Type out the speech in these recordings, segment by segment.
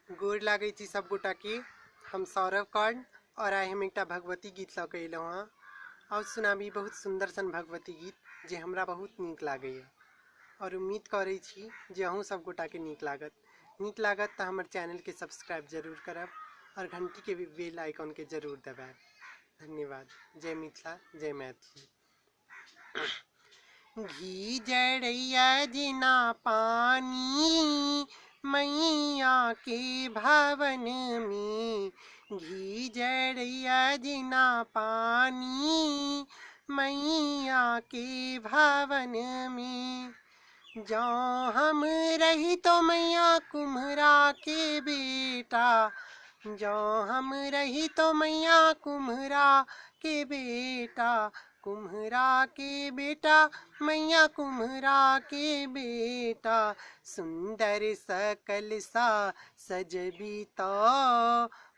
गोर लागै छी सब गोटा के। हम सौरभ कर्ण और आइ हम एक भगवती गीत लऽ के अयलहुँ हँ और सुनाबी बहुत सुंदर सन भगवती गीत जे हमरा बहुत नीक लागैए और उम्मीद करै छी जे अहूँ सब गोटा के नीक लागत तो हमर चैनल के सब्सक्राइब जरूर करब और घंटी के भी बेल आइकन के जरूर दबाएब। धन्यवाद। जय मिथिला, जय मैथिली। घी जड़ैया जिना पानी मैया के भवन में, घी जड़ैया जिना पानी मैया के भवन में। जौ हम रही तो मैया कुम्हरा के बेटा, जौ हम रही तो मैया कुम्हरा के बेटा, कुम्हरा के बेटा मैया कुम्हरा के बेटा। सुंदर सकल सा सजबी तो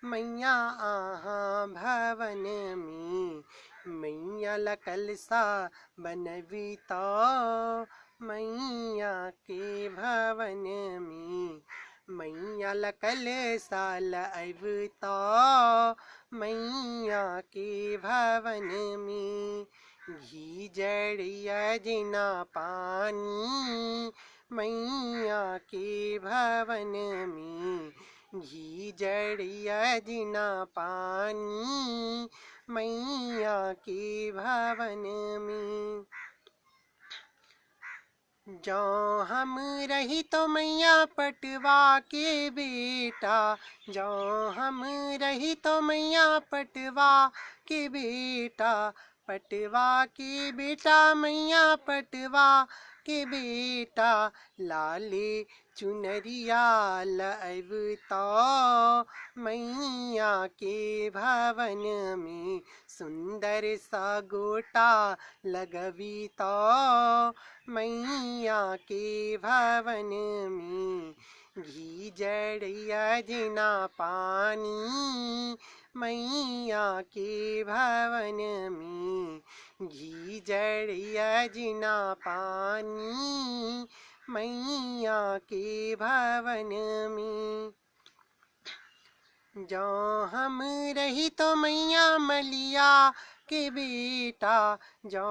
मैया आहा भवन में, मैया लकल सा बनबी तो मैया के भवन में, मैया लकल साल अबता मैया के भवन में। घी जड़िया जिना पानी मैया के भवन में, घी जड़िया जिना पानी मैया के भवन में। जौ हम रही तो मैया पटवा के बेटा, जौ हम रही तो मैया पटवा के बेटा, पटवा के बेटा मैया पटवा के बेटा। लाले चुनरिया लबता मैया के भवन में, सुंदर सा गोटा लगबी तो मैया के भवन में। घी जड़िया जिना पानी मैया के भवन में, घी जड़िया जिना पानी मैया के भवन में। जौ हम रही तो मैया मलिया के बेटा, जौ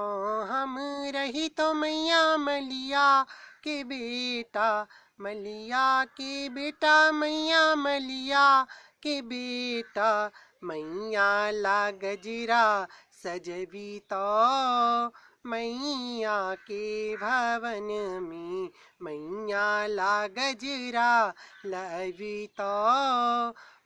हम रही तो मैया मलिया के बेटा, मलिया के बेटा मैया मलिया के बेटा। मैया ला गजरा सजबी तो मैया के भवन में, मैया ला गजरा लबी तो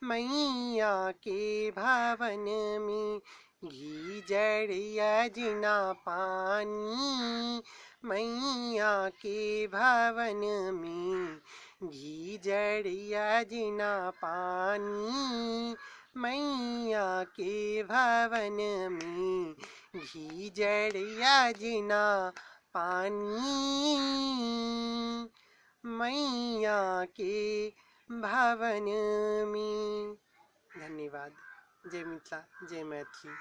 मैया के भवन में। घी जड़िया जिना पानी मैया के भवन में, घी जड़िया जिना पानी मैया के भवन में, घी जड़िया जिना पानी मैया के भवन में। धन्यवाद। जय मिथिला, जय मैथिली।